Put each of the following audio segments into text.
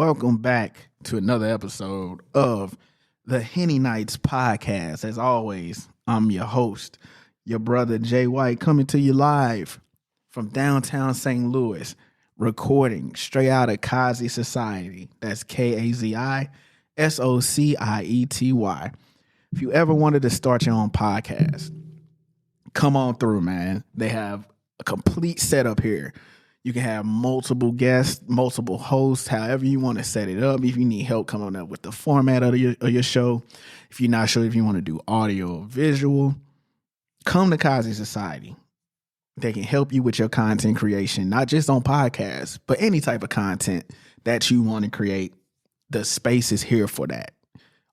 welcome back to another episode of the Henny Nights podcast. As always, I'm your host, your brother Jay White, coming to you live from downtown St. Louis, recording straight out of Kazi Society. That's Kazisociety. If you ever wanted to start your own podcast, come on through, man. They have a complete setup here. You can have multiple guests, multiple hosts, however you want to set it up. If you need help coming up with the format of your show, if you're not sure if you want to do audio or visual, come to Kazi Society. They can help you with your content creation, not just on podcasts, but any type of content that you want to create. The space is here for that.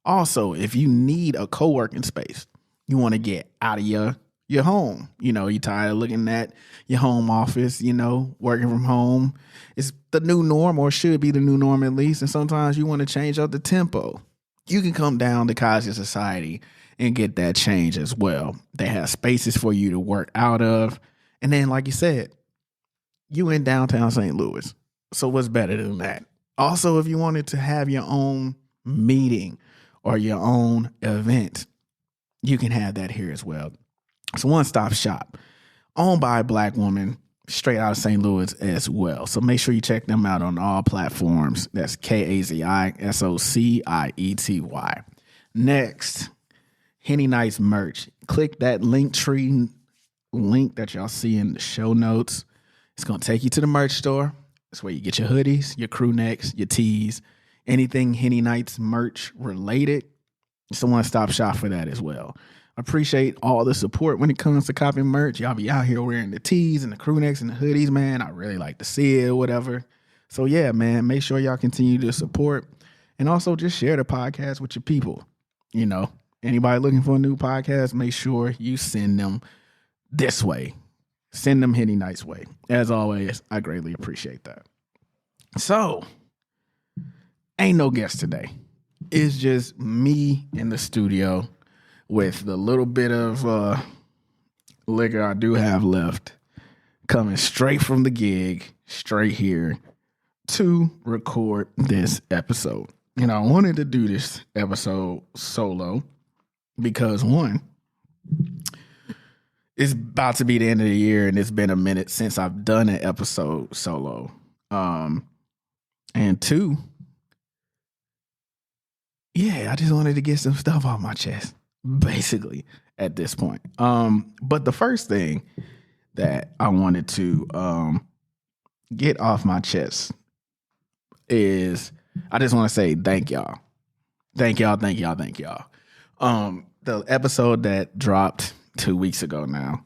Also, if you need a co-working space, you want to get out of your home. You're tired of looking at your home office, working from home. It's the new norm, or should be the new norm at least. And sometimes you want to change up the tempo. You can come down to Kazi Society and get that change as well. They have spaces for you to work out of. And then, like you said, you in downtown St. Louis. So what's better than that? Also, if you wanted to have your own meeting or your own event, you can have that here as well. It's a one-stop shop owned by a Black woman straight out of St. Louis as well. So make sure you check them out on all platforms. That's Kazisociety. Next, Henny Nights merch. Click that Linktree link that y'all see in the show notes. It's going to take you to the merch store. That's where you get your hoodies, your crew necks, your tees, anything Henny Nights merch related. It's a one-stop shop for that as well. Appreciate all the support when it comes to copying merch. Y'all be out here wearing the tees and the crew necks and the hoodies, man. I really like to see it or whatever. So yeah, man, make sure y'all continue to support and also just share the podcast with your people. Anybody looking for a new podcast, make sure you send them this way. Send them Henny Nights way. As always, I greatly appreciate that. So, ain't no guest today. It's just me in the studio with the little bit of liquor I do have left, coming straight from the gig, straight here to record this episode. I wanted to do this episode solo because, one, it's about to be the end of the year and it's been a minute since I've done an episode solo. And two, I just wanted to get some stuff off my chest, basically, at this point. But the first thing that I wanted to get off my chest is I just want to say thank y'all. Thank y'all. The episode that dropped 2 weeks ago now,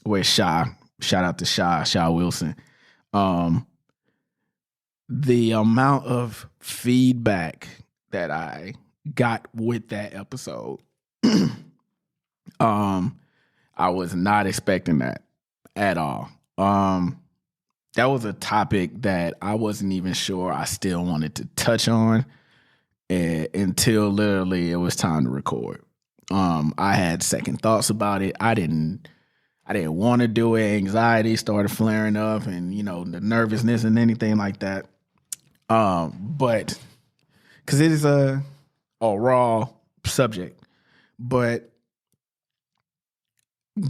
with shout out to Sha Wilson. The amount of feedback that I got with that episode, I was not expecting that at all. That was a topic that I wasn't even sure I still wanted to touch on until literally it was time to record. I had second thoughts about it. I didn't want to do it. Anxiety started flaring up, and the nervousness and anything like that. But because it is a raw subject, but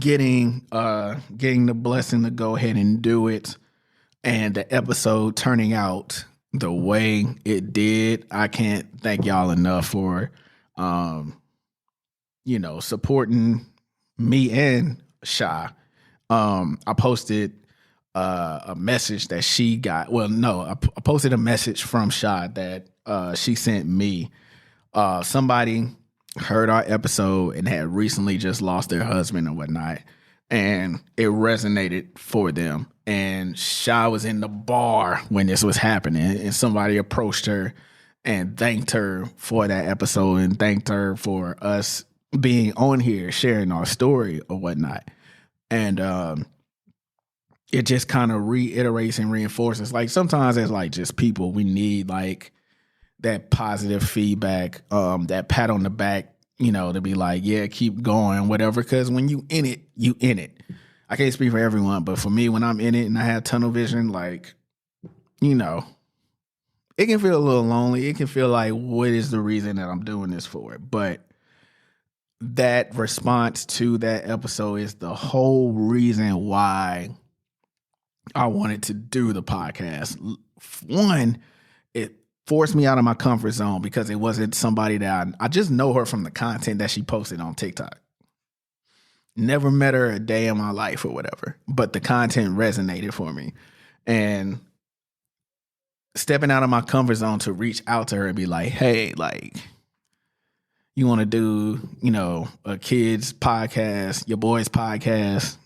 getting the blessing to go ahead and do it, and the episode turning out the way it did, I can't thank y'all enough for supporting me and Sha. I posted a message that she got. Well, no, I posted a message from Sha that she sent me. Somebody heard our episode and had recently just lost their husband and whatnot, and it resonated for them. And Sha was in the bar when this was happening, and somebody approached her and thanked her for that episode and thanked her for us being on here, sharing our story or whatnot. And it just kind of reiterates and reinforces. Like sometimes as like just people, we need like that positive feedback, that pat on the back, to be like, yeah, keep going, whatever. Because when you in it, you in it. I can't speak for everyone, but for me, when I'm in it and I have tunnel vision, like, it can feel a little lonely. It can feel like, what is the reason that I'm doing this for? But that response to that episode is the whole reason why I wanted to do the podcast. One, it forced me out of my comfort zone because it wasn't somebody that I just know her from the content that she posted on TikTok. Never met her a day in my life or whatever, but the content resonated for me. And stepping out of my comfort zone to reach out to her and be like, hey, like, you want to do, a kid's podcast, your boy's podcast,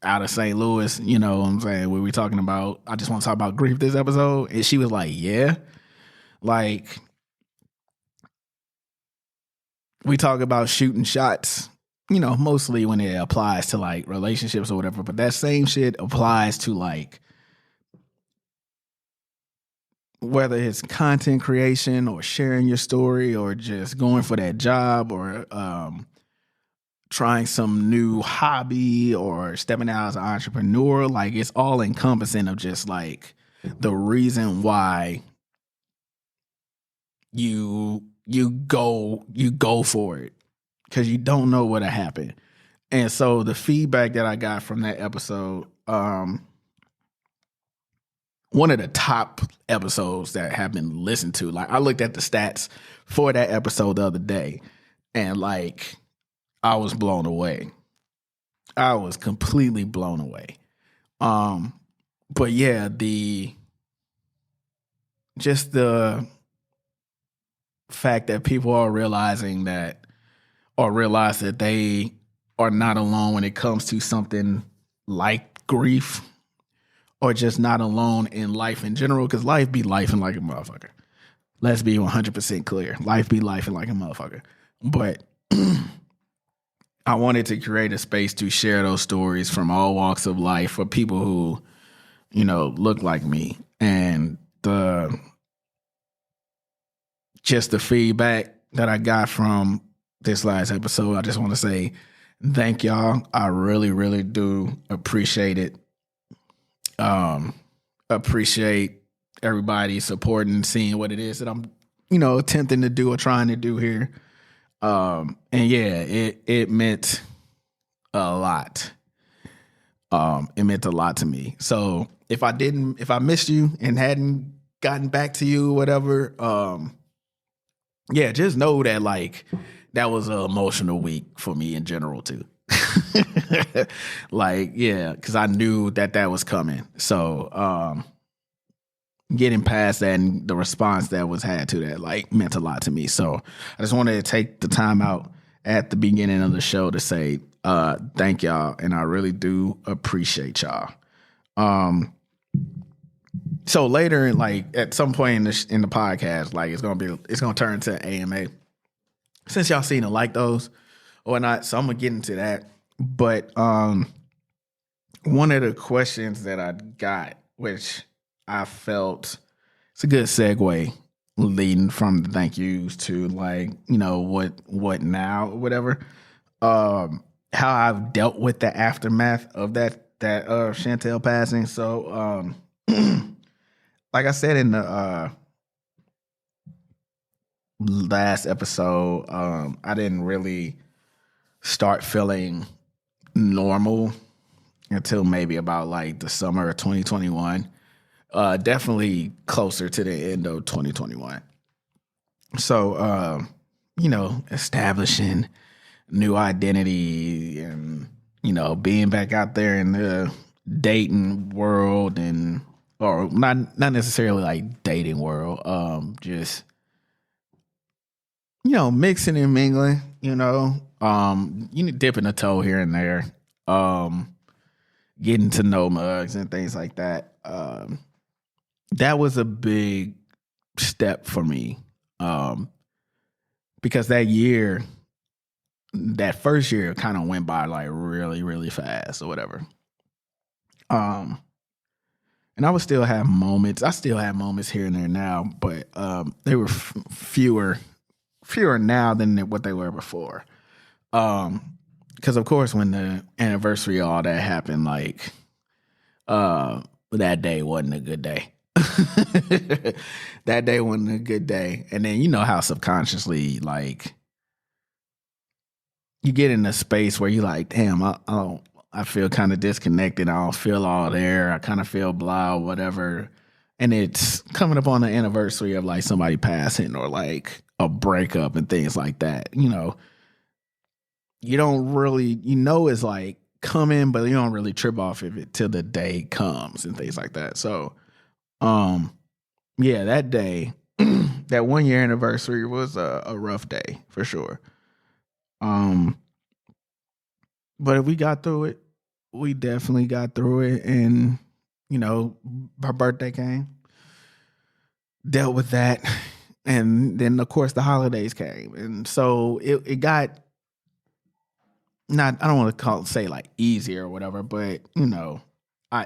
out of St. Louis, what I'm saying? What we talking about? I just want to talk about grief this episode. And she was like, yeah. Like, we talk about shooting shots, mostly when it applies to like relationships or whatever. But that same shit applies to like, whether it's content creation or sharing your story or just going for that job or trying some new hobby or stepping out as an entrepreneur, like it's all encompassing of just like the reason why you go for it, because you don't know what'll happen. And so the feedback that I got from that episode, one of the top episodes that have been listened to. Like, I looked at the stats for that episode the other day, and like, I was blown away. I was completely blown away. But yeah, the fact that people are realize that they are not alone when it comes to something like grief, or just not alone in life in general, because life be lifing like a motherfucker. Let's be 100% clear. Life be lifing like a motherfucker. But I wanted to create a space to share those stories from all walks of life for people who, look like me. And the feedback that I got from this last episode, I just want to say thank y'all. I really, really do appreciate it. Appreciate everybody supporting, seeing what it is that I'm, attempting to do or trying to do here. And yeah, it meant a lot. It meant a lot to me. So if I missed you and hadn't gotten back to you, whatever, yeah, just know that like that was an emotional week for me in general too. Like, yeah, because I knew that was coming. So getting past that and the response that was had to that like meant a lot to me. So I just wanted to take the time out at the beginning of the show to say thank y'all, and I really do appreciate y'all. So later, like at some point in the podcast, like it's gonna turn into AMA. Since y'all seen to like those or not, so I'm gonna get into that. But one of the questions that I got, which I felt it's a good segue leading from the thank yous to like, what now, whatever. How I've dealt with the aftermath of that Chantel passing. So like I said in the last episode, I didn't really start feeling normal until maybe about like the summer of 2021. Definitely closer to the end of 2021. So, establishing new identity and, being back out there in the dating world or not necessarily like dating world, just, mixing and mingling, dipping a toe here and there, getting to know mugs and things like that. That was a big step for me. Because that first year kind of went by like really, really fast or whatever. And I would still have moments. I still have moments here and there now, but they were fewer now than what they were before. Because of course, when the anniversary of all that happened, like that day wasn't a good day. That day wasn't a good day. And then you know how subconsciously, like, you get in a space where you like, damn, I feel kind of disconnected. I don't feel all there. I kind of feel blah, whatever. And it's coming up on the anniversary of like somebody passing or like a breakup and things like that. You know, you don't really, it's like coming, but you don't really trip off of it till the day comes and things like that. So, yeah, that day, that 1 year anniversary was a rough day for sure. But if we got through it, we definitely got through it. And, her birthday came, dealt with that. And then, of course, the holidays came. And so it got I don't want to say like easier or whatever, but,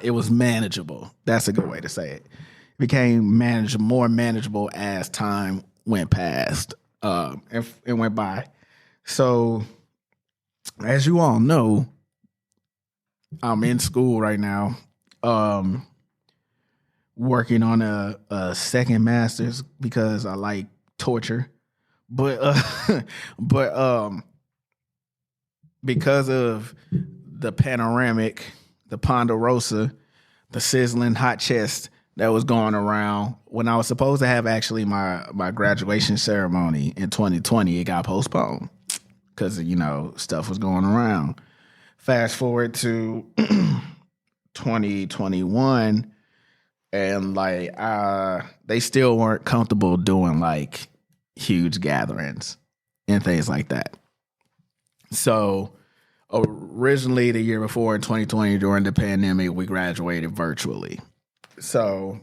it was manageable. That's a good way to say it. It became more manageable as time went past. It went by. So, as you all know, I'm in school right now, working on a second master's because I like torture, but because of the panoramic, the Ponderosa, the sizzling hot chest that was going around when I was supposed to have actually my graduation ceremony in 2020, it got postponed because, stuff was going around. Fast forward to 2021, and like they still weren't comfortable doing like huge gatherings and things like that. So originally the year before in 2020 during the pandemic, we graduated virtually. So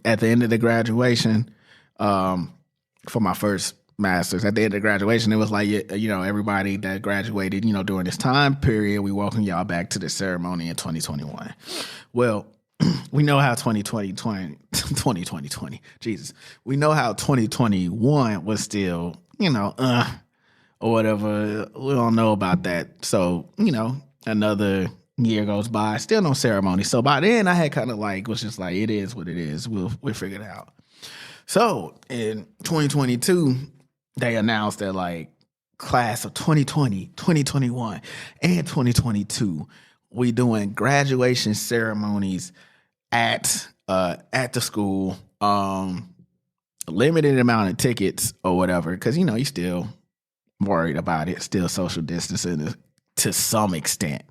at the end of the graduation, for my first master's, at the end of graduation, it was like, everybody that graduated, during this time period, we welcome y'all back to the ceremony in 2021. Well, we know how 2020, Jesus, we know how 2021 was still, or whatever. We don't know about that. So, another year goes by, still no ceremony. So by then I had kind of like, was just like, it is what it is. We'll figure it out. So in 2022, they announced that like class of 2020, 2021, and 2022, we doing graduation ceremonies at the school, limited amount of tickets or whatever. Cause you still worried about it, still social distancing to some extent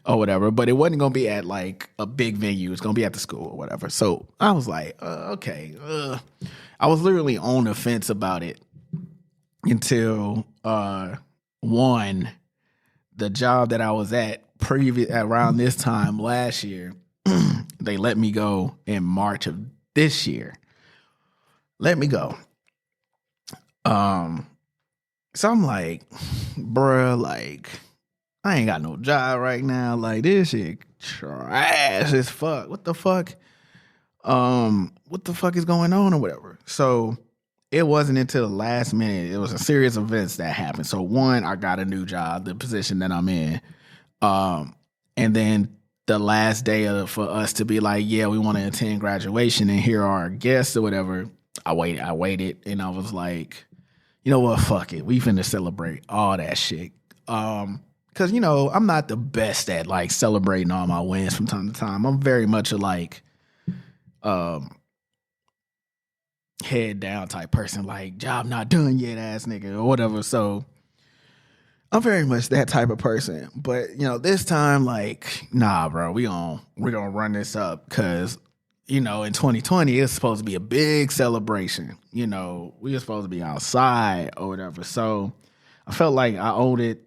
or whatever, but it wasn't going to be at like a big venue. It's going to be at the school or whatever. So I was like, okay. I was literally on the fence about it until one, the job that I was at around this time last year, they let me go in March of this year. Let me go. So I'm like, bruh, like, I ain't got no job right now. Like, this shit trash as fuck. What the fuck? What the fuck is going on or whatever? So it wasn't until the last minute. It was a series of events that happened. So one, I got a new job, the position that I'm in. And then the last day for us to be like, yeah, we want to attend graduation and here are our guests or whatever. I waited and I was like, you know what? Fuck it. We finna celebrate all that shit. Cause I'm not the best at like celebrating all my wins from time to time. I'm very much a like, head down type person, like job not done yet ass nigga or whatever. So I'm very much that type of person. But this time, like, nah, bro, we're gonna run this up because in 2020 it's supposed to be a big celebration. We were supposed to be outside or whatever. So I felt like I owed it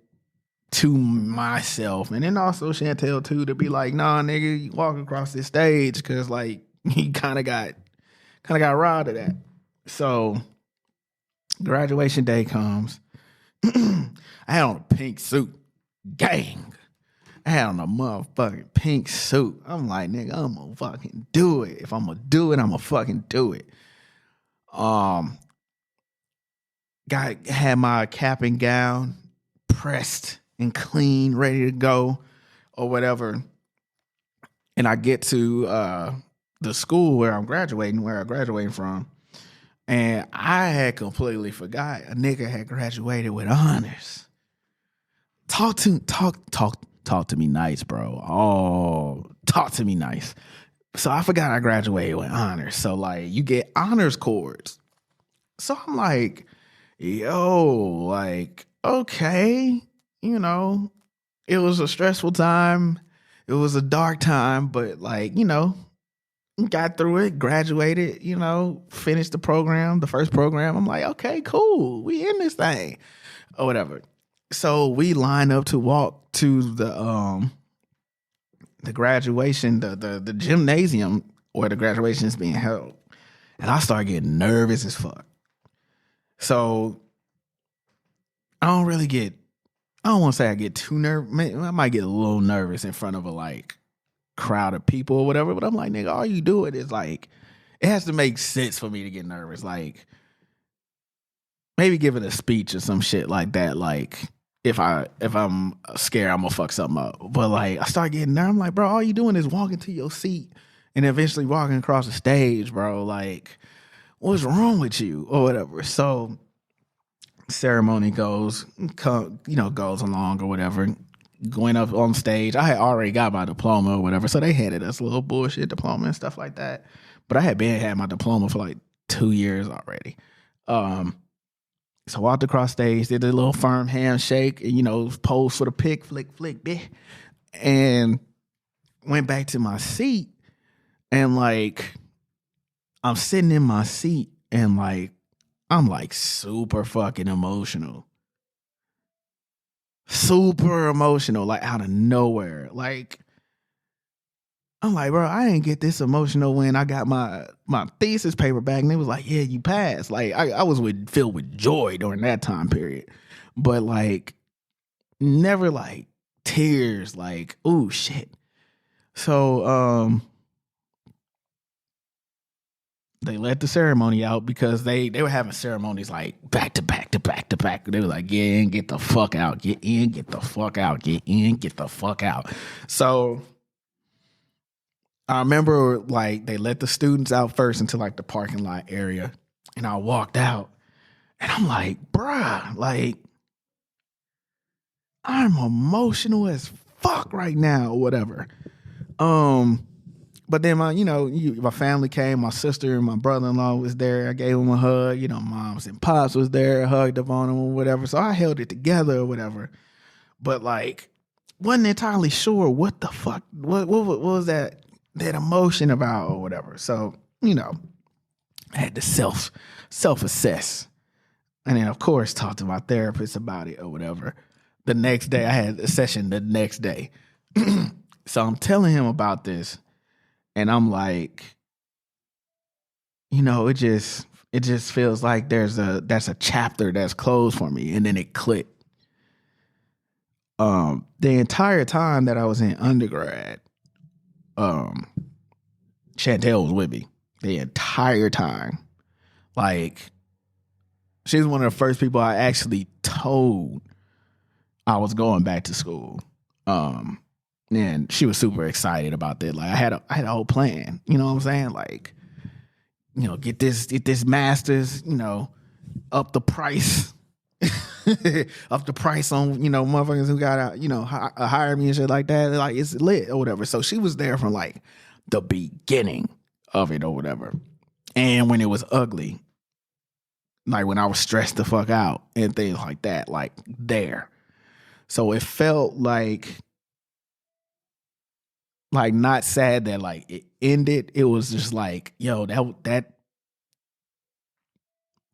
to myself, and then also Chantel too, to be like, nah, nigga, you walk across this stage because like he kind of got robbed of that. So graduation day comes. I had on a pink suit, gang. I had on a motherfucking pink suit. I'm like, nigga, I'm gonna fucking do it. If I'm gonna do it, I'm gonna fucking do it. Had my cap and gown pressed and clean, ready to go or whatever. And I get to the school where I graduating from, and I had completely forgot a nigga had graduated with honors. Talk to me nice, bro. Oh, talk to me nice. So I forgot I graduated with honors. So like you get honors cords. So I'm like, yo, like, okay, it was a stressful time. It was a dark time, but like, got through it, graduated, finished the first program. I'm like, okay, cool. We in this thing or whatever. So we line up to walk to the graduation, the gymnasium where the graduation is being held. And I start getting nervous as fuck. So I don't want to say I get too nervous. I might get a little nervous in front of a like crowd of people or whatever, but I'm like, nigga, all you do it is like, it has to make sense for me to get nervous. Like maybe give it a speech or some shit like that. Like if I'm scared, I'm gonna fuck something up. But like I start getting nervous. I'm like, bro, all you doing is walking to your seat and eventually walking across the stage, bro. Like, what's wrong with you or whatever? So ceremony goes along or whatever. Going up on stage, I had already got my diploma or whatever, so they handed us a little bullshit diploma and stuff like that. But I had my diploma for like 2 years already. So walked across stage, did a little firm handshake, and pose for the pic, flick, bitch, and went back to my seat. And like, I'm sitting in my seat, and like, I'm like super fucking emotional. Super emotional, like out of nowhere. Like, I'm like, bro, I didn't get this emotional when I got my thesis paper back, and it was like, yeah, you passed. Like, I was filled with joy during that time period, but like, never like tears. Like, oh shit. So, they let the ceremony out because they were having ceremonies like back to back to back to back. They were like, get in, get the fuck out, get in, get the fuck out, get in, get the fuck out. So I remember like they let the students out first into like the parking lot area, and I walked out, and I'm like, bruh, like I'm emotional as fuck right now or whatever. But then my family came, my sister and my brother-in-law was there. I gave them a hug. Moms and pops was there, hugged up on them or whatever. So I held it together or whatever. But like, wasn't entirely sure what the fuck, what was that emotion about or whatever. So, I had to self-assess. And then of course talk to my therapist about it or whatever. The next day, I had a session the next day. So I'm telling him about this. And I'm like, it just feels like that's a chapter that's closed for me. And then it clicked. The entire time that I was in undergrad, Chantel was with me the entire time. Like, she's one of the first people I actually told I was going back to school. And she was super excited about that. Like I had a whole plan. You know what I'm saying? Like, get this master's, up the price. Up the price on, motherfuckers who got hire me and shit like that. Like it's lit or whatever. So she was there from like the beginning of it or whatever. And when it was ugly, like when I was stressed the fuck out and things like that, like there. So it felt like not sad that like it ended. It was just like, yo, that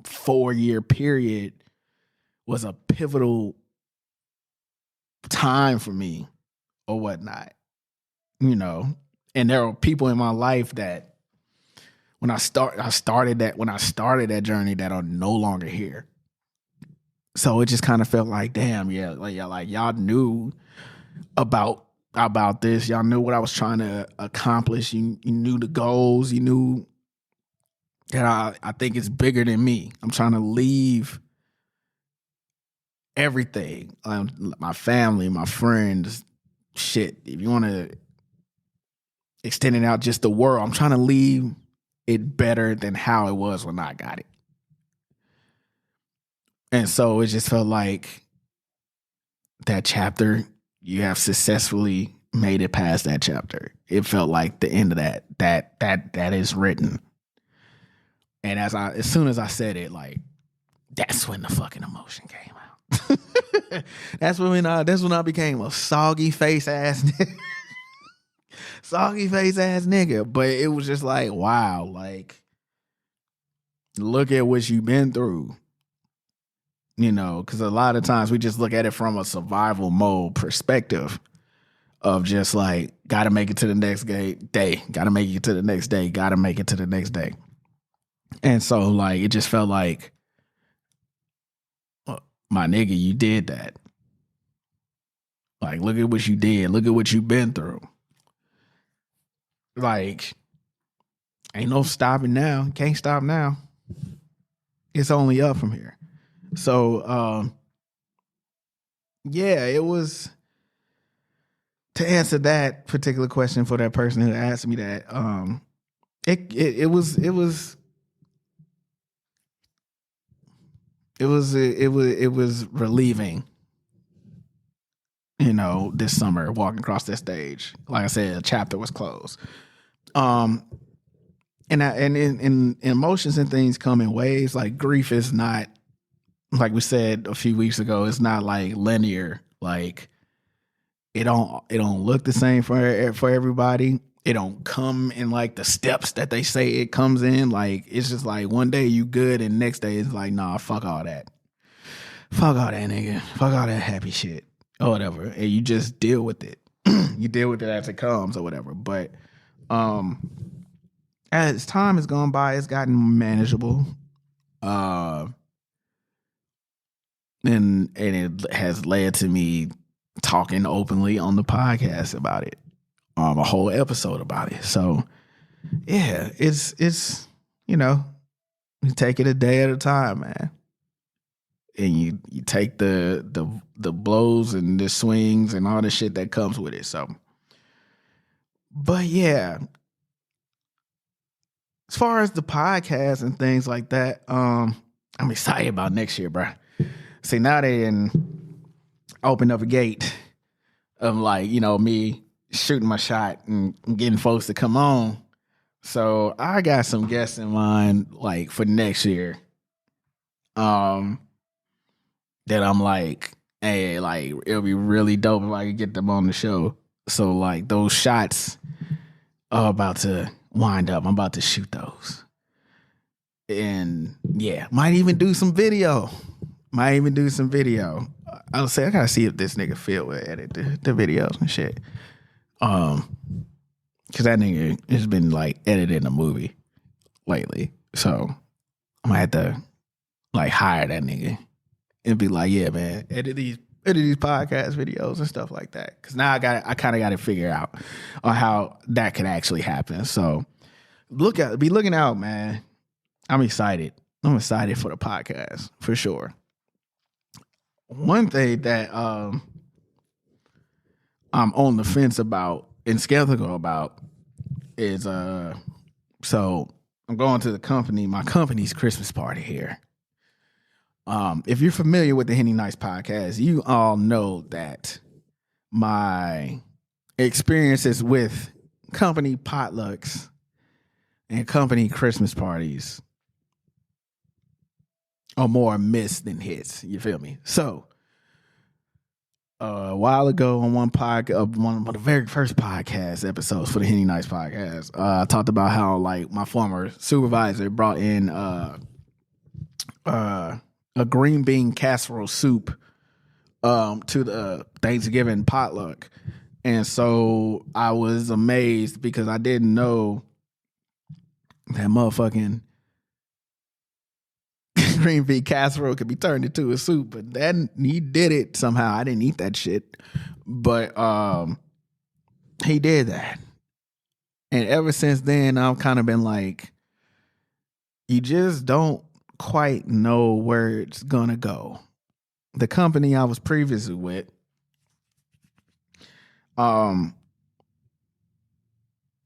4-year period was a pivotal time for me or whatnot, and there are people in my life that when I started that journey that are no longer here. So it just kind of felt like, damn, yeah, like y'all knew about this. Y'all knew what I was trying to accomplish. You knew the goals. You knew that I think it's bigger than me. I'm trying to leave everything. My family, my friends, shit. If extending out just the world. I'm trying to leave it better than how it was when I got it. And so it just felt like that chapter, you have successfully made it past that chapter. It felt like the end of that is written. And as soon as I said it, like, that's when the fucking emotion came out. that's when I became a soggy face ass nigga. Soggy face ass nigga. But it was just like, wow, like, look at what you've been through. You know, because a lot of times we just look at it from a survival mode perspective of just like, gotta make it to the next day, gotta make it to the next day, gotta make it to the next day. And so, like, it just felt like, my nigga, you did that. Like, look at what you did. Look at what you've been through. Like, ain't no stopping now. Can't stop now. It's only up from here. So, yeah, it was, to answer that particular question for that person who asked me that, it was relieving, you know, this summer walking across that stage. Like I said, a chapter was closed. And emotions and things come in waves. Like, grief is not, like we said a few weeks ago, it's not like linear. Like, it don't look the same for everybody. It don't come in like the steps that they say it comes in. Like, it's just like one day you good and next day it's like, nah, fuck all that. Fuck all that, nigga. Fuck all that happy shit or whatever. And you just deal with it. You deal with it as it comes or whatever. But as time has gone by, it's gotten manageable. And it has led to me talking openly on the podcast about it. A whole episode about it. So yeah, it's you know, you take it a day at a time, man. And you take the blows and the swings and all the shit that comes with it. So, but yeah, as far as the podcast and things like that, I'm excited about next year, bro. See, now they opened up a gate of, like, you know, me shooting my shot and getting folks to come on. So I got some guests in mind, like, for next year. That I'm like, hey, like, it'll be really dope if I could get them on the show. So, like, those shots are about to wind up. I'm about to shoot those. And yeah, might even do some video. I'll say, I gotta see if this nigga Phil will edit the videos and shit. Cause that nigga has been like editing a movie lately. So I'm gonna have to like hire that nigga and be like, yeah, man, edit these podcast videos and stuff like that. Cause now I kind of got to figure out on how that could actually happen. So be looking out, man. I'm excited for the podcast for sure. One thing that I'm on the fence about and skeptical about is so I'm going to my company's Christmas party here. If you're familiar with the Henny Nights podcast, you all know that my experiences with company potlucks and company Christmas parties are more miss than hits. You feel me? So a while ago on one of the very first podcast episodes for the Henny Nights podcast, I talked about how, like, my former supervisor brought in a green bean casserole soup to the Thanksgiving potluck. And so I was amazed because I didn't know that motherfucking green bean casserole could be turned into a soup. But then he did it somehow. I didn't eat that shit. But he did that. And ever since then, I've kind of been like, you just don't quite know where it's gonna go. The company I was previously with,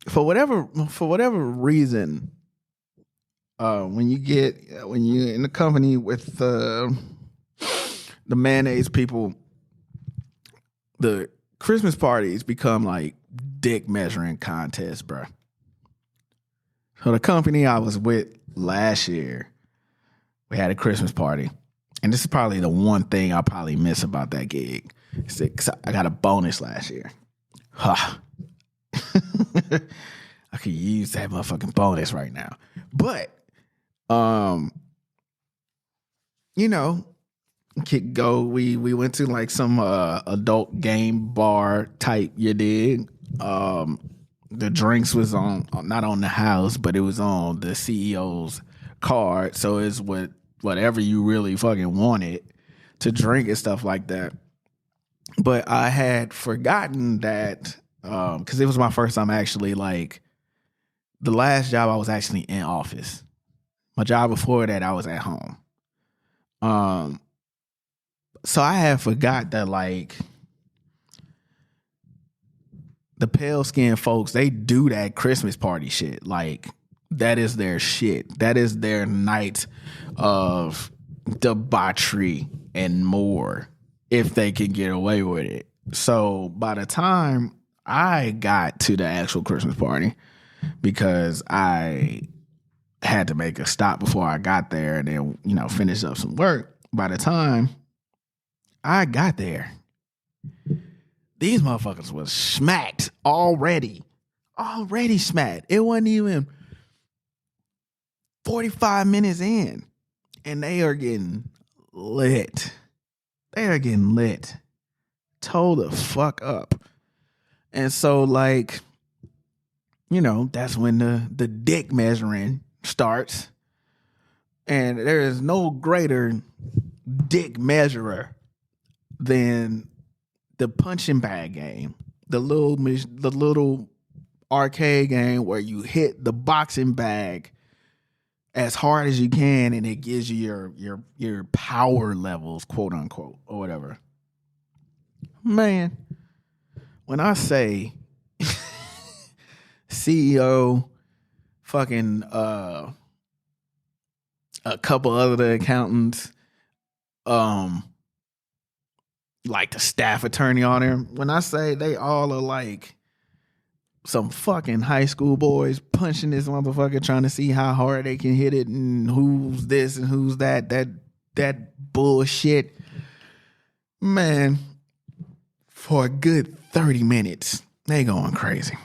for whatever reason, when you're in the company with the mayonnaise people, the Christmas parties become like dick measuring contests, bro. So the company I was with last year, we had a Christmas party. And this is probably the one thing I probably miss about that gig. Is that 'cause I got a bonus last year. Huh. I could use that motherfucking bonus right now. But, you know, could go. We went to like some adult game bar type, you dig? The drinks was on not on the house, but it was on the CEO's card. So it's whatever you really fucking wanted to drink and stuff like that. But I had forgotten that because it was my first time actually, like, the last job I was actually in office. My job before that, I was at home. So I had forgot that, like, the pale skinned folks, they do that Christmas party shit. Like, that is their shit. That is their night of debauchery and more, if they can get away with it. So by the time I got to the actual Christmas party, because I had to make a stop before I got there and then, you know, finish up some work. By the time I got there, these motherfuckers was smacked already. Already smacked. It wasn't even 45 minutes in. And they are getting lit. They are getting lit. Told the fuck up. And so, like, you know, that's when the dick measuring starts. And there is no greater dick measurer than the punching bag game, the little arcade game where you hit the boxing bag as hard as you can, and it gives you your power levels, quote unquote, or whatever. Man, when I say CEO, fucking a couple other accountants, like the staff attorney on there, when I say they all are like some fucking high school boys punching this motherfucker, trying to see how hard they can hit it and who's this and who's that bullshit. Man, for a good 30 minutes, they going crazy.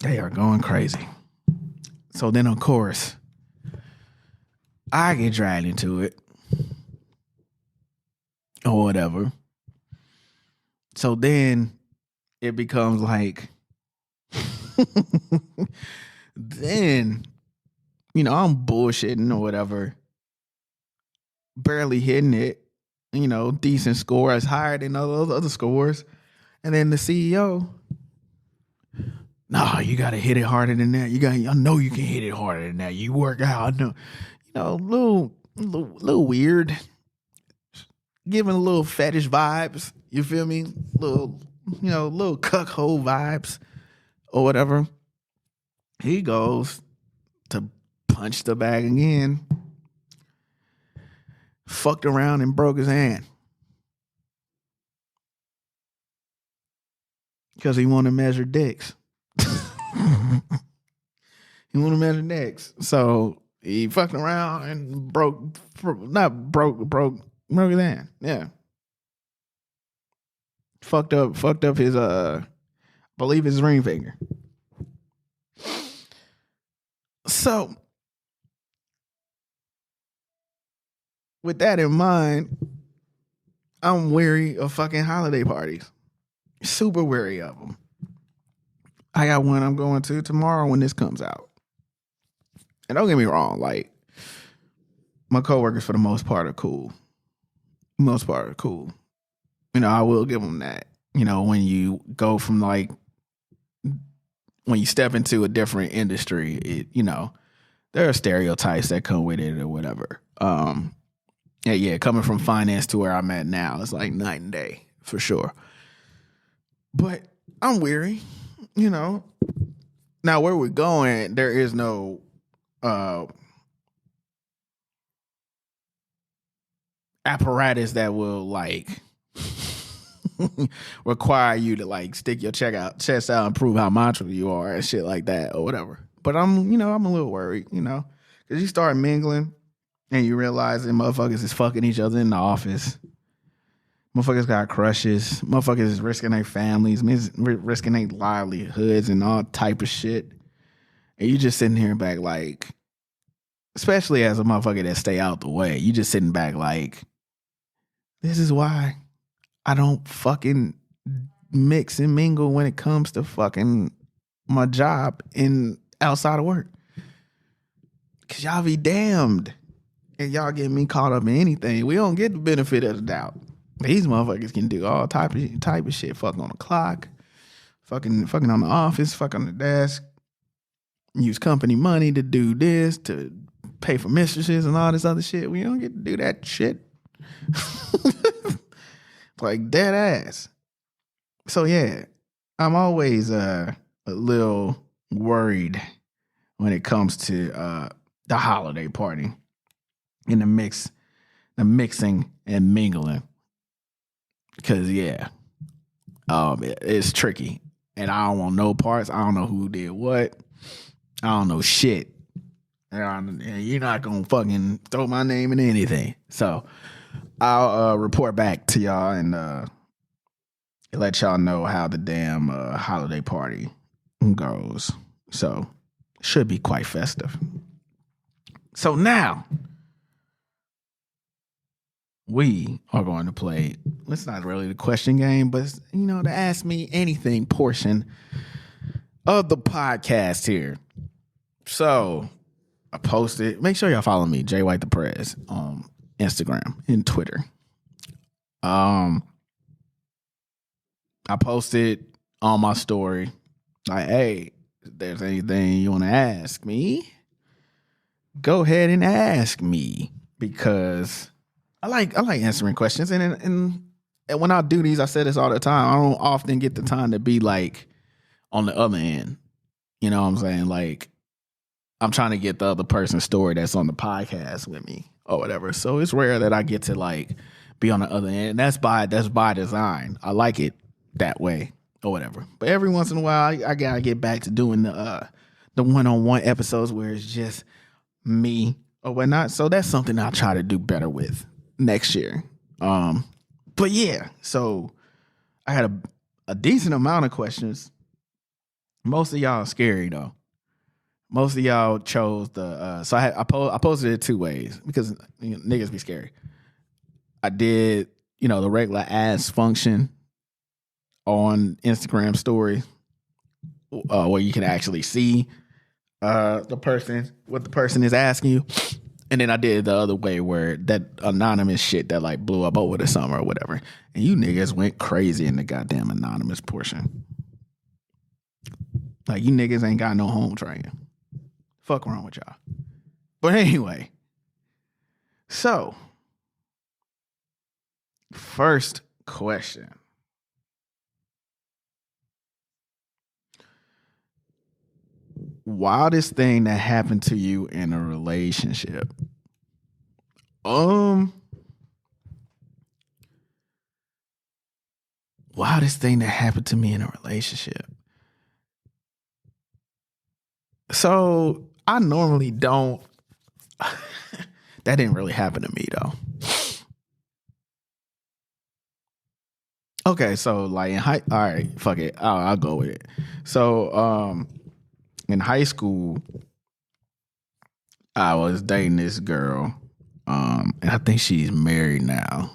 They are going crazy. So then, of course, I get dragged into it or whatever. So then it becomes like, then, you know, I'm bullshitting or whatever, barely hitting it, you know, decent scores, higher than other scores. And then the CEO, no, you got to hit it harder than that. I know you can hit it harder than that. You work out. I know, you know, little weird, giving a little fetish vibes. You feel me? Little cuckold vibes or whatever. He goes to punch the bag again. Fucked around and broke his hand. Because he wanted to measure dicks. He wanted to measure dicks. So he fucked around and broke his hand. Yeah. Fucked up his I believe his ring finger. So with that in mind, I'm wary of fucking holiday parties. Super wary of them. I got one I'm going to tomorrow when this comes out. And don't get me wrong, like, my coworkers for the most part are cool. Most part are cool. You know, I will give them that. You know, when you go from, like, when you step into a different industry, it, you know, there are stereotypes that come with it or whatever. Yeah, coming from finance to where I'm at now, it's like night and day for sure. But I'm weary, you know. Now, where we're going, there is no apparatus that will like require you to like stick your chest out and prove how macho you are and shit like that or whatever. But I'm a little worried, because you start mingling and you realize that motherfuckers is fucking each other in the office. Motherfuckers got crushes. Motherfuckers is risking their families, risking their livelihoods and all type of shit. And you just sitting here back like, especially as a motherfucker that stay out the way, you just sitting back like, this is why I don't fucking mix and mingle when it comes to fucking my job and outside of work. Cause y'all be damned. And y'all get me caught up in anything. We don't get the benefit of the doubt. These motherfuckers can do all type of shit. Fuck on the clock. Fucking on the office. Fuck on the desk. Use company money to do this, to pay for mistresses and all this other shit. We don't get to do that shit. Like dead ass. So yeah, I'm always a little worried when it comes to the holiday party and the mixing and mingling. Because yeah, it's tricky, and I don't want no parts. I don't know who did what. I don't know shit. And you're not gonna fucking throw my name in anything. So I'll report back to y'all and let y'all know how the damn holiday party goes. So should be quite festive. So now we are going to play. It's not really the question game, but it's, the Ask Me Anything portion of the podcast here. So I posted. Make sure y'all follow me, Jay White the Prez, on Instagram and Twitter. I posted on my story like, hey, if there's anything you want to ask me, go ahead and ask me, because I like answering questions, and when I do these, I say this all the time, I don't often get the time to be like on the other end. You know what I'm saying? Like, I'm trying to get the other person's story that's on the podcast with me or whatever. So it's rare that I get to like be on the other end. And that's by design. I like it that way or whatever. But every once in a while, I gotta get back to doing the one-on-one episodes where it's just me or whatnot. So that's something I'll try to do better with next year. But yeah, so I had a decent amount of questions. Most of y'all are scary though. Most of y'all chose the so I posted it two ways because niggas be scary. I did, the regular ass function on Instagram story where you can actually see what the person is asking you. And then I did the other way where that anonymous shit that like blew up over the summer or whatever. And you niggas went crazy in the goddamn anonymous portion. Like, you niggas ain't got no home training. Fuck wrong with y'all. But anyway, so first question. Wildest thing that happened to you in a relationship? Wildest thing that happened to me in a relationship. So I normally don't. That didn't really happen to me though. Okay, so like all right, fuck it. I'll go with it. So in high school, I was dating this girl. And I think she's married now.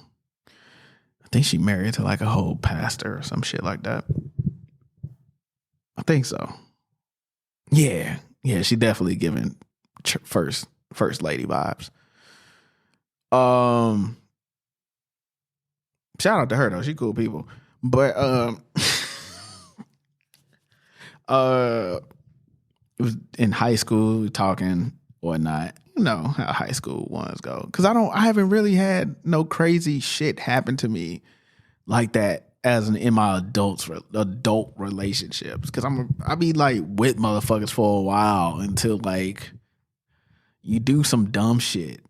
I think she married to like a whole pastor or some shit like that. I think so. Yeah, she definitely giving first lady vibes. Shout out to her though, she cool people. But it was in high school, talking whatnot. You know how high school ones go. Cause I haven't really had no crazy shit happen to me like that in my adult relationships, because I be like with motherfuckers for a while until like you do some dumb shit,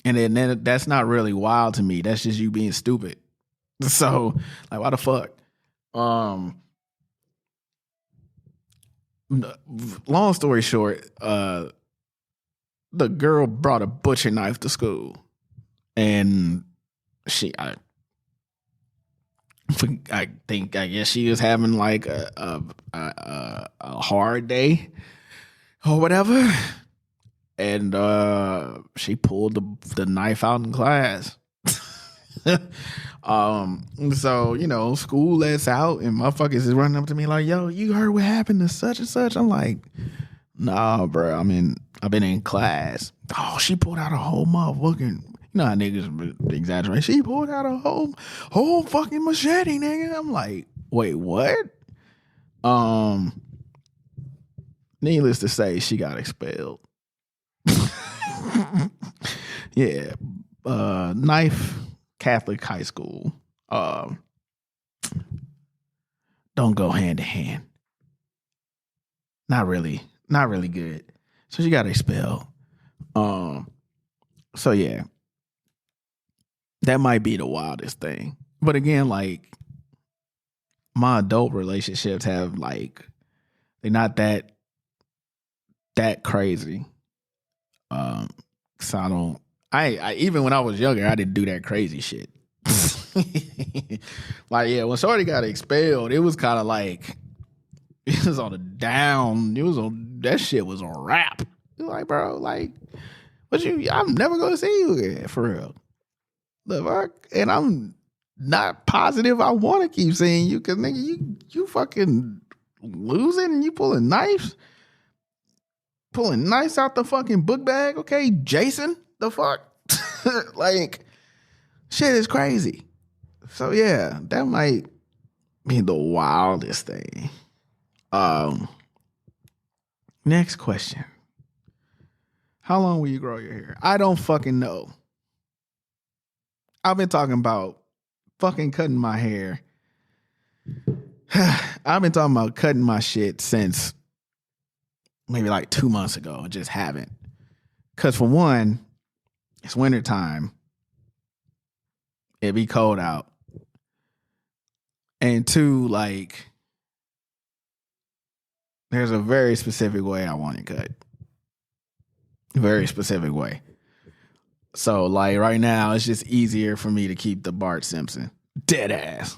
and then that's not really wild to me. That's just you being stupid. So like, why the fuck? Long story short, the girl brought a butcher knife to school, and I guess she was having like a hard day or whatever, and she pulled the knife out in class. So school lets out, and motherfuckers is running up to me like, "Yo, you heard what happened to such and such?" I'm like, "Nah, bro. I've been in class." Oh, she pulled out a whole motherfucking. You know how niggas exaggerate. She pulled out a whole fucking machete, nigga. I'm like, wait, what? Needless to say, she got expelled. Yeah. Knife, Catholic high school. Don't go hand to hand. Not really good. So she got expelled. So yeah. That might be the wildest thing. But again, like, my adult relationships have like, they're not that crazy. So I even when I was younger, I didn't do that crazy shit. Like, yeah, when Shorty got expelled, it was kind of like, it was on a down. That shit was a wrap. Like, bro, like, I'm never gonna see you again, for real. The fuck? And I'm not positive I want to keep seeing you, because nigga, you fucking losing and you pulling knives out the fucking book bag. Okay, Jason, the fuck? Like, shit is crazy. So yeah, that might be the wildest thing. Next question. How long will you grow your hair? I don't fucking know. I've been talking about fucking cutting my hair. I've been talking about cutting my shit since maybe like 2 months ago. I just haven't. Because for one, it's wintertime. It be cold out. And two, like, there's a very specific way I want it cut. Very specific way. So, like, right now, it's just easier for me to keep the Bart Simpson. Dead ass.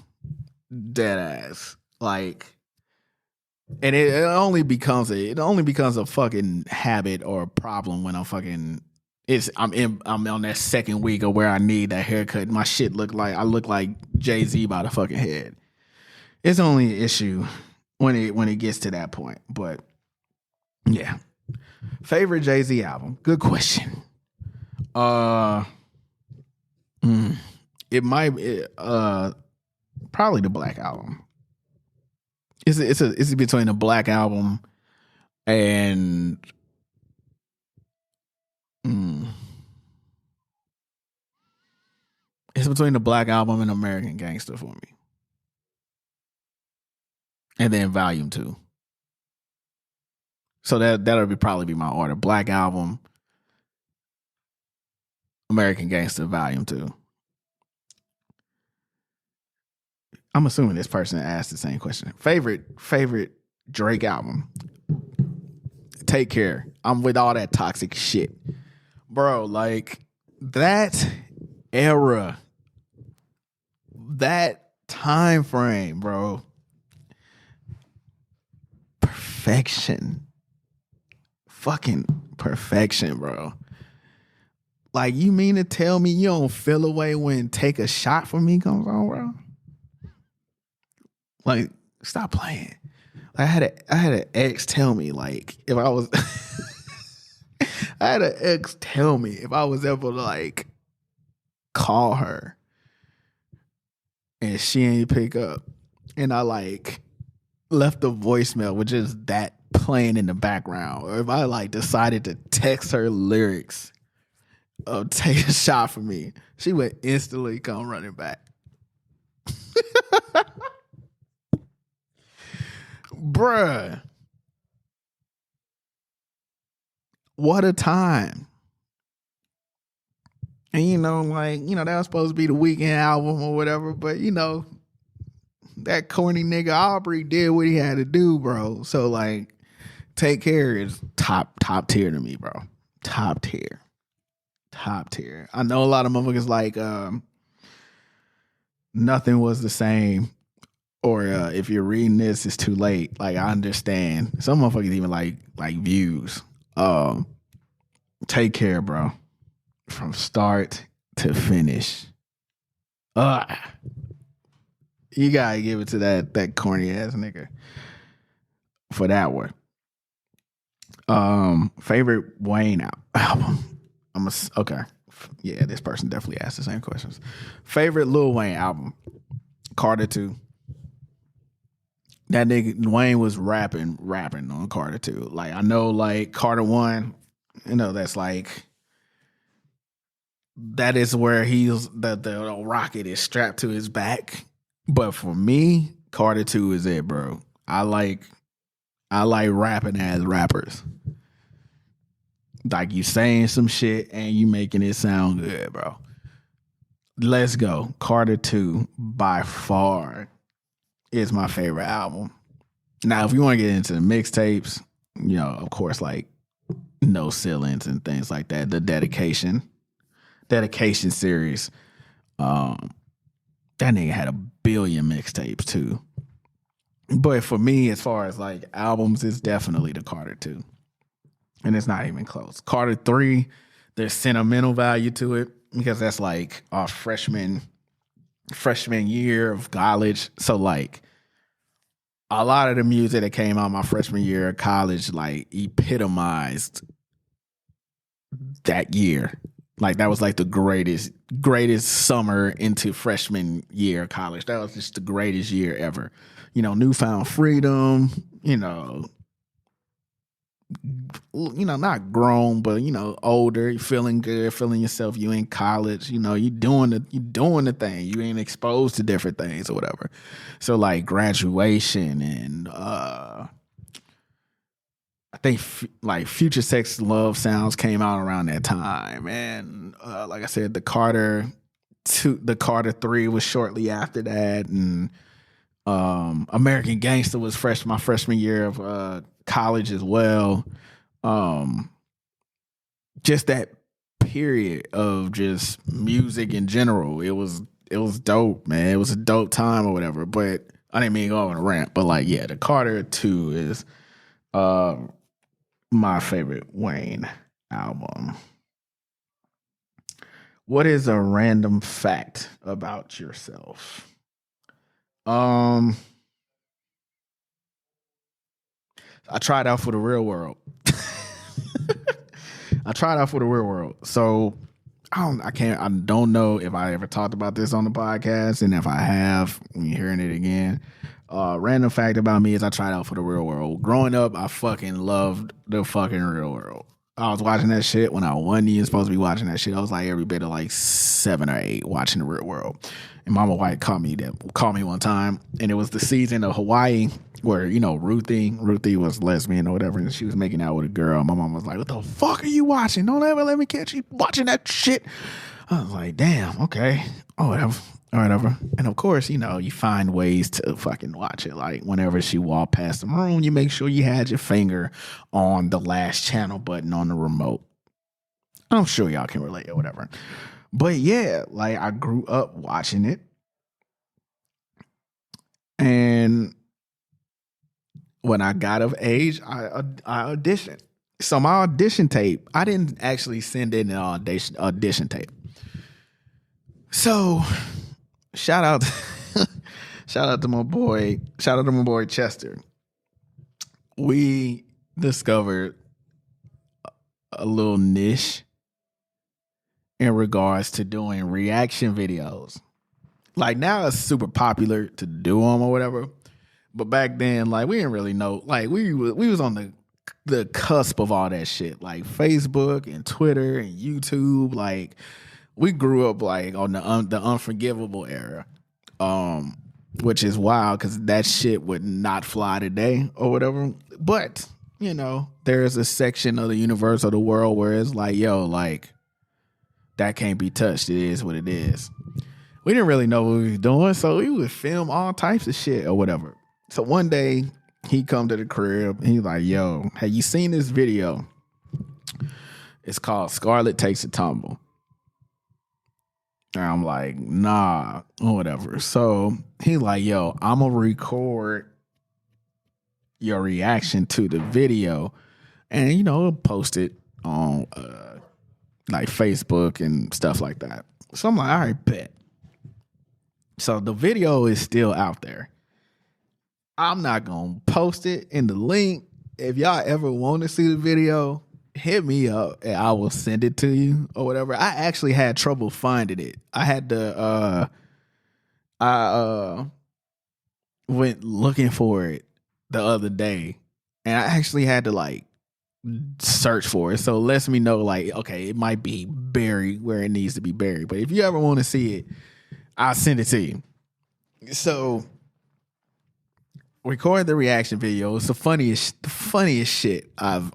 Like, and it only becomes a fucking habit or a problem when I'm on that second week of where I need that haircut. My shit look like Jay-Z by the fucking head. It's only an issue when it gets to that point. But yeah. Favorite Jay-Z album? Good question. It might be probably the Black Album. It's between the Black Album and it's between the Black Album and American Gangster for me. And then Volume 2. So that'll probably be my order. Black Album, American Gangster, Volume 2. I'm assuming this person asked the same question. Favorite Drake album? Take Care. I'm with all that toxic shit. Bro, like, that era, that time frame, bro. Perfection. Fucking perfection, bro. Like, you mean to tell me you don't feel away when Take a Shot for Me comes on, bro? Like, stop playing. I had an ex tell me, like, if I was I had an ex tell me if I was able to, like, call her and she ain't pick up, and I, like, left a voicemail with just that playing in the background, or if I, like, decided to text her lyrics take a shot for me, she would instantly come running back. Bruh. What a time. And that was supposed to be the weekend album or whatever, but that corny nigga Aubrey did what he had to do, bro. So like Take Care is top tier to me, bro. Top tier. I know a lot of motherfuckers like Nothing Was the Same, or if you're reading this, it's too late. Like, I understand. Some motherfuckers even like Views. Take Care, bro. From start to finish. You gotta give it to that corny ass nigga for that one. Favorite Wayne album. Okay. Yeah, this person definitely asked the same questions. Favorite Lil Wayne album. Carter 2. That nigga Wayne was rapping on Carter 2. Like, I know, like, Carter 1, that's like, that is where the rocket is strapped to his back. But for me, Carter 2 is it, bro. I like rapping as rappers. Like, you saying some shit and you making it sound good, bro. Let's go. Carter 2 by far is my favorite album. Now, if you want to get into the mixtapes, of course, like No Ceilings and things like that, the dedication series. That nigga had 1 billion mixtapes too. But for me, as far as like albums, it's definitely the Carter 2. And it's not even close. Carter 3, there's sentimental value to it because that's like our freshman year of college. So like a lot of the music that came out my freshman year of college like epitomized that year. Like, that was like the greatest summer into freshman year of college. That was just the greatest year ever. Newfound freedom, not grown, but older, you feeling good, feeling yourself, you in college, you doing the thing. You ain't exposed to different things or whatever. So like graduation and I think like Future Sex Love Sounds came out around that time, and like I said, the Carter 3 was shortly after that, and American Gangster was my freshman year of college as well. Just that period of just music in general, it was dope, man. It was a dope time or whatever. But I didn't mean to go on a rant, but like, yeah, the Carter 2 is my favorite Wayne album. What is a random fact about yourself? I tried out for the real world. So I don't know if I ever talked about this on the podcast, and if I have, when you're hearing it again. Random fact about me is I tried out for the real world. Growing up, I fucking loved the fucking real world. I was watching that shit when I wasn't even supposed to be watching that shit. I was like every bit of like 7 or 8 watching the real world. And Mama White called me one time, and it was the season of Hawaii where, Ruthie was lesbian or whatever, and she was making out with a girl. My mom was like, "What the fuck are you watching? Don't ever let me catch you watching that shit." I was like, "Damn, okay. Oh, whatever." And of course, you find ways to fucking watch it. Like whenever she walked past the room, you make sure you had your finger on the last channel button on the remote. I'm sure y'all can relate or whatever. But yeah, like I grew up watching it. And when I got of age, I auditioned. So my audition tape, I didn't actually send in an audition tape. So shout out to my boy Chester. We discovered a little niche in regards to doing reaction videos. Like now it's super popular to do them or whatever. But back then, like we didn't really know. Like we was on the the cusp of all that shit, like Facebook and Twitter and YouTube. Like we grew up like on the unforgivable era, which is wild because that shit would not fly today or whatever. But you know, there's a section of the universe of the world where it's like, yo, like that can't be touched. It is what it is. We didn't really know what we was doing, so we would film all types of shit or whatever. So one day he come to the crib and he's like, yo, have you seen this video? It's called Scarlett Takes a Tumble. And I'm like, nah, or whatever. So he like, yo, I'm gonna record your reaction to the video and, you know, post it on like Facebook and stuff like that. So I'm like, all right, bet. So the video is still out there. I'm not gonna post it in the link. If y'all ever want to see the video, hit me up and I will send it to you or whatever. I actually had trouble finding it. I had to I went looking for it the other day and I actually had to like search for it. So it lets me know like, okay, it might be buried where it needs to be buried. But if you ever want to see it, I'll send it to you. So record the reaction video. It's the funniest shit I've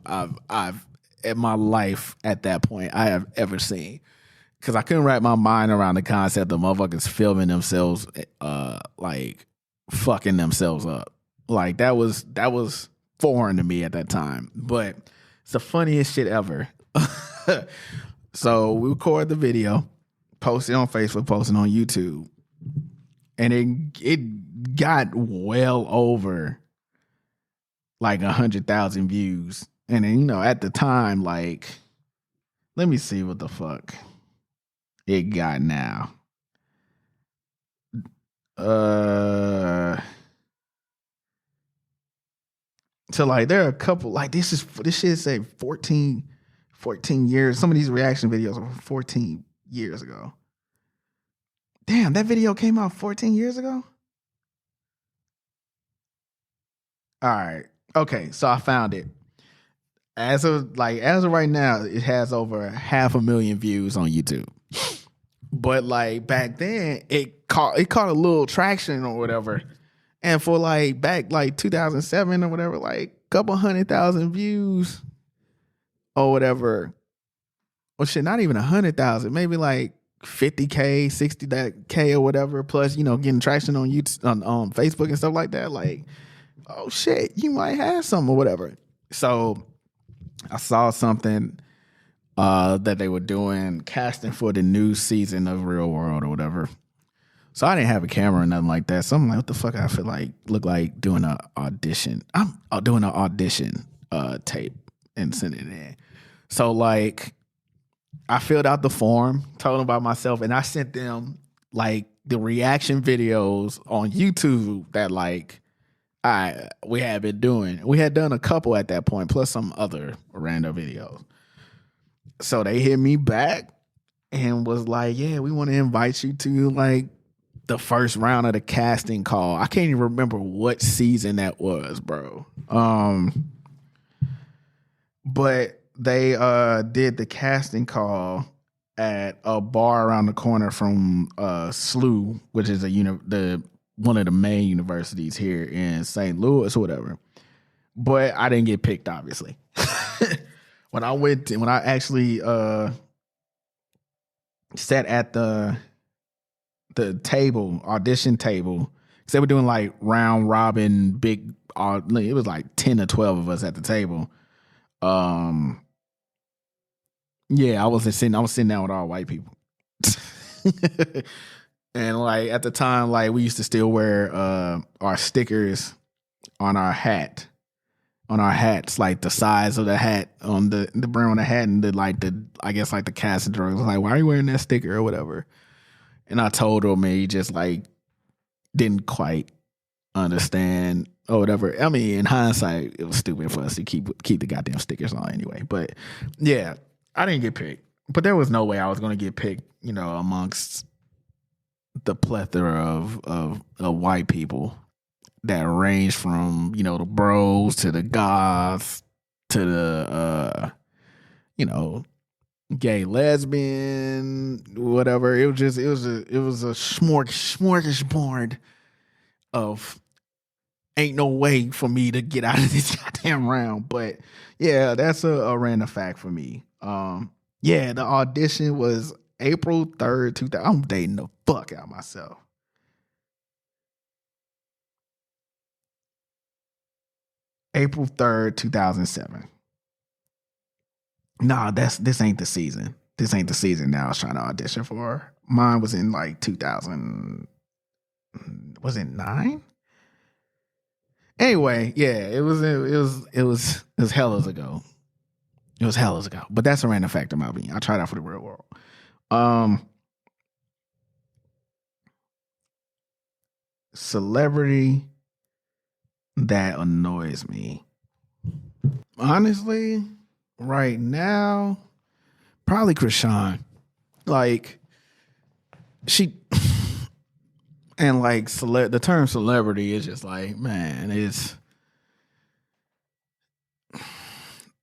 in my life at that point I have ever seen. Cause I couldn't wrap my mind around the concept of motherfuckers filming themselves like fucking themselves up. Like that was foreign to me at that time. But it's the funniest shit ever. So we record the video, post it on Facebook, post it on YouTube. And it got well over like 100,000 views. And then, you know, at the time, like, let me see what the fuck it got now. So like there are a couple, like this shit say 14 years. Some of these reaction videos are 14 years ago. Damn, that video came out 14 years ago? All right. Okay, so I found it. As of right now, it has over 500,000 views on YouTube. But like back then, it caught a little traction or whatever. And for like back like 2007 or whatever, like a couple 100,000 views or whatever. Well, shit, not even 100,000, maybe like 50K, 60K or whatever. Plus, you know, getting traction on YouTube, on Facebook and stuff like that. Like, oh shit, you might have some or whatever. So I saw something that they were doing casting for the new season of Real World or whatever. So I didn't have a camera or nothing like that. So I'm like, what the fuck I feel like look like doing an audition. I'm doing an audition tape and sending it in. So like I filled out the form, told them about myself, and I sent them like the reaction videos on YouTube that like we had been doing. We had done a couple at that point, plus some other random videos. So they hit me back and was like, yeah, we want to invite you to like the first round of the casting call. I can't even remember what season that was, bro. But they did the casting call at a bar around the corner from SLU, which is one of the main universities here in St. Louis or whatever. But I didn't get picked, obviously. When I actually sat at the audition table, because they were doing like round robin big, it was like 10 or 12 of us at the table. Yeah, I was sitting down with all white people. And like at the time, like we used to still wear our stickers on our hats, like the size of the hat on the brim of the hat, and I guess the casting director was like, why are you wearing that sticker or whatever? And I told him, and he just like didn't quite understand or whatever. I mean, in hindsight, it was stupid for us to keep the goddamn stickers on anyway. But yeah, I didn't get picked. But there was no way I was going to get picked, you know, amongst the plethora of white people that range from, you know, the bros to the goths to the gay lesbian, whatever. It was a smorgasbord of ain't no way for me to get out of this goddamn round. But yeah, that's a random fact for me. Yeah, the audition was April 3rd, 2000. I'm dating the fuck out of myself. April 3rd, 2007. Nah, this ain't the season. This ain't the season that I was trying to audition for. Mine was in like 2000. Was it 9? Anyway, yeah, it was hellas ago. It was hellas ago. But that's a random fact about me. I tried out for the real world. Celebrity that annoys me. Honestly, right now, probably Krishan. Like, she and like the term celebrity is just like, man, it's a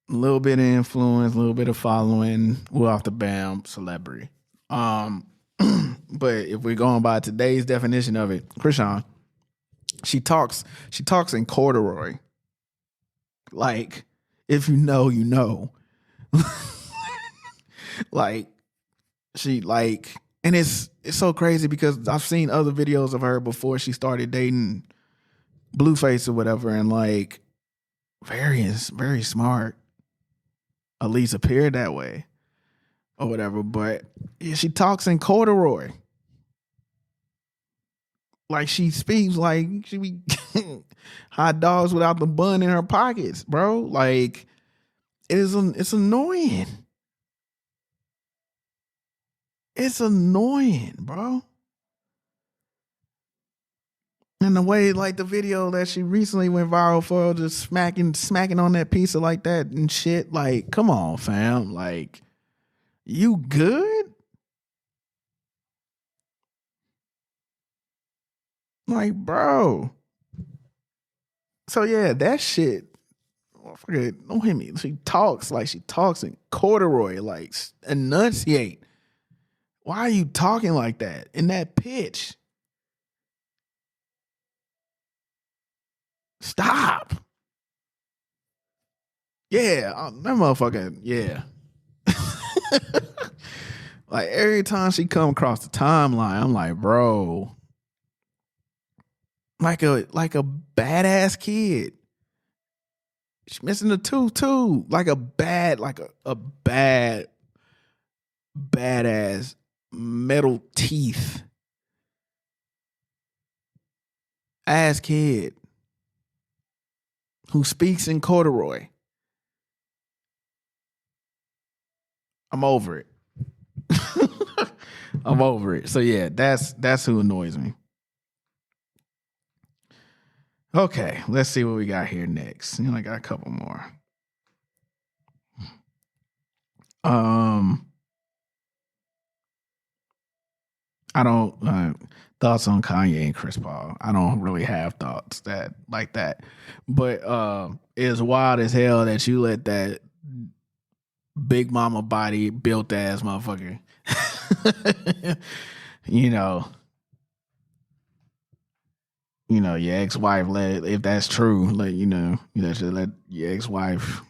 little bit of influence, a little bit of following. We're off the bam, celebrity. But if we're going by today's definition of it, Krishan, she talks in corduroy. Like, if you know, you know. Like, she like, and it's so crazy because I've seen other videos of her before she started dating Blueface or whatever, and like, very smart. At least appeared that way or whatever. But yeah, she talks in corduroy. Like, she speaks like she be hot dogs without the bun in her pockets, bro. Like, it's annoying. It's annoying, bro. And the way, like, the video that she recently went viral for, just smacking on that pizza like that and shit. Like, come on, fam. Like, you good? Like, bro. So yeah, that shit. Don't hit me. She talks in corduroy. Like, enunciate. Why are you talking like that in that pitch? Stop. Yeah, that motherfucker. Yeah. Like, every time she come across the timeline, I'm like, bro, like a badass kid. She's missing a tooth too. Like a badass metal teeth ass kid who speaks in corduroy. I'm over it. I'm over it. So yeah, that's who annoys me. Okay, let's see what we got here next. I got a couple more. I don't thoughts on Kanye and Chris Paul. I don't really have thoughts that like that. But it's wild as hell that you let that big mama body built ass motherfucker your ex-wife if that's true, you should let your ex-wife,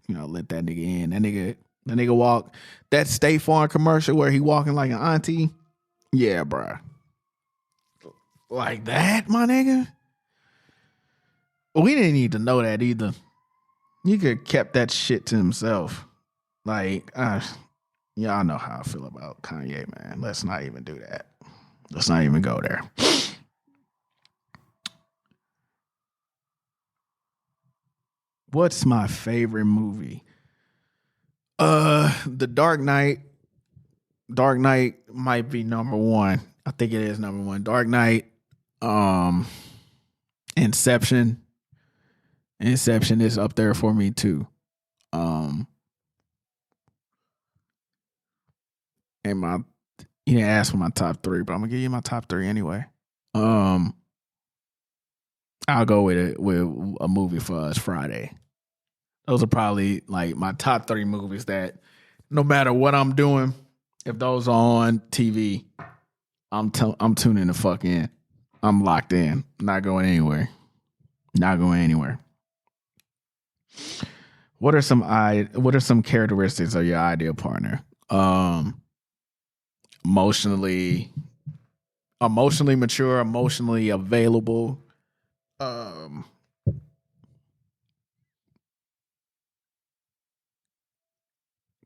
let that nigga in. That nigga walk that State Farm commercial where he walking like an auntie. Yeah, bro. Like that, my nigga. We didn't need to know that either. He could have kept that shit to himself. Like, y'all know how I feel about Kanye, man. Let's not even do that. Let's not even go there. What's my favorite movie? The Dark Knight. Dark Knight might be number one. I think it is number one. Dark Knight. Inception. Inception is up there for me too. And you didn't ask for my top 3, but I'm gonna give you my top 3 anyway. I'll go with a movie for us Friday. Those are probably like my top 3 movies that no matter what I'm doing, if those are on TV, I'm tuning the fuck in. I'm locked in. Not going anywhere. Not going anywhere. What are some characteristics of your ideal partner? Emotionally mature, emotionally available.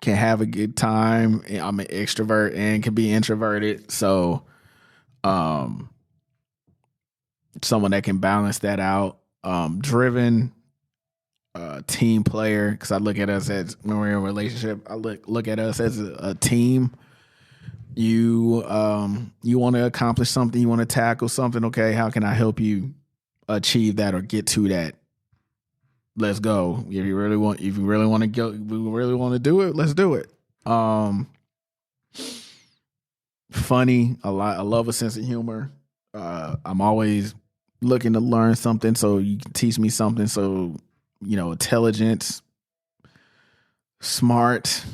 Can have a good time. I'm an extrovert and can be introverted. So someone that can balance that out. Driven, team player, because I look at us as, when we're in a relationship, I look at us as a team. You want to accomplish something, you want to tackle something. Okay, how can I help you achieve that or get to that? Let's go. If you really want to go, we really want to do it, let's do it. Funny, a lot. I love a sense of humor. I'm always looking to learn something, so you can teach me something. So, intelligence, smart.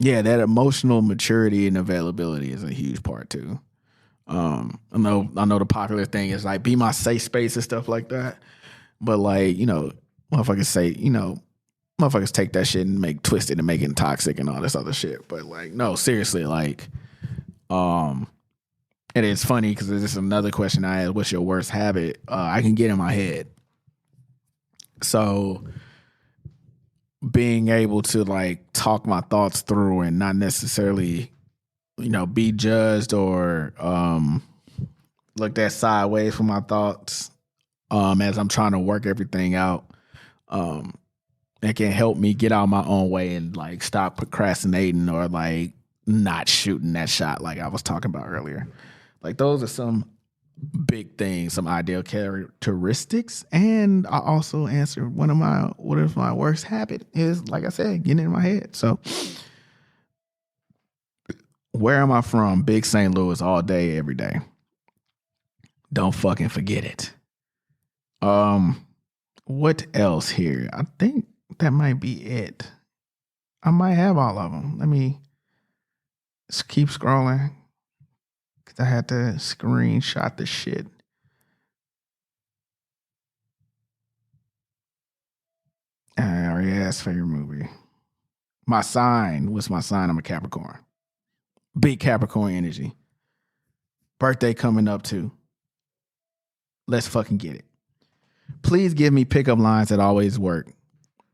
Yeah, that emotional maturity and availability is a huge part too. I know the popular thing is like be my safe space and stuff like that. But like, motherfuckers take that shit and twist it and make it toxic and all this other shit. But like, no, seriously, like, and it's funny because this is another question I asked, what's your worst habit? I can get in my head. So being able to like talk my thoughts through and not necessarily, be judged or looked at sideways for my thoughts as I'm trying to work everything out. It can help me get out of my own way and like stop procrastinating or like not shooting that shot like I was talking about earlier. Like those are some big things, some ideal characteristics. And I also answered what if my worst habit is, like I said, getting in my head. So where am I from? Big St. Louis all day, every day. Don't fucking forget it. What else here? I think that might be it. I might have all of them. Let me keep scrolling because I had to screenshot the shit. I already asked favorite movie. My sign. What's my sign? I'm a Capricorn. Big Capricorn energy. Birthday coming up too. Let's fucking get it. Please give me pickup lines that always work.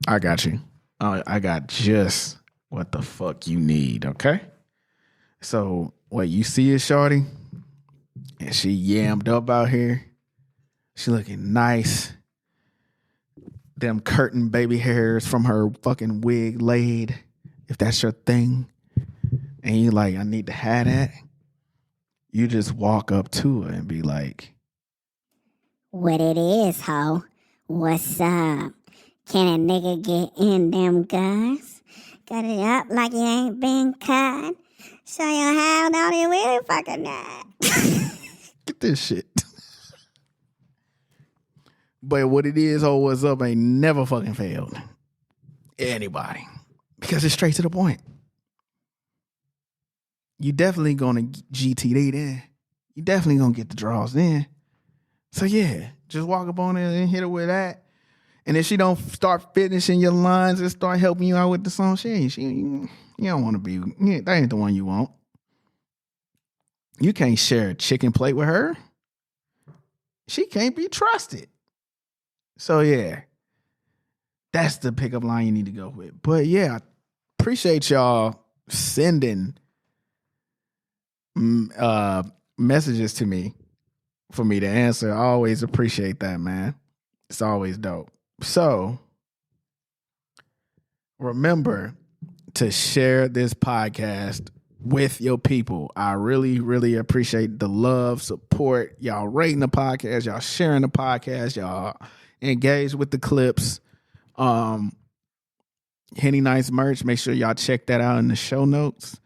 I got you. I got just what the fuck you need, okay? So, what you see is shorty, and she yammed up out here. She looking nice. Them curtain baby hairs from her fucking wig laid, if that's your thing. And you like, I need to have that. You just walk up to her and be like, what it is, ho? What's up? Can a nigga get in them guns? Got it up like you ain't been cut? Show you how, don't you really fucking know? Get this shit. But what it is, ho, what's up ain't never fucking failed anybody. Because it's straight to the point. You definitely gonna GTD in. You definitely gonna get the draws in. So yeah, just walk up on it and hit her with that. And if she don't start finishing your lines and start helping you out with the song, you don't want to be, that ain't the one you want. You can't share a chicken plate with her. She can't be trusted. So yeah, that's the pickup line you need to go with. But yeah, I appreciate y'all sending messages to me for me to answer. I always appreciate that, man. It's always dope. So remember to share this podcast with your people. I really, really appreciate the love, support, y'all rating the podcast, y'all sharing the podcast, y'all engage with the clips. Henny Nice merch. Make sure y'all check that out in the show notes.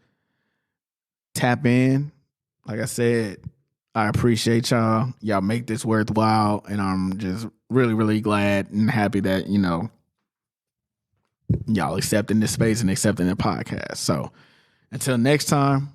Tap in. Like I said, I appreciate y'all. Y'all make this worthwhile, and I'm just really, really glad and happy that y'all accepting this space and accepting the podcast. So until next time,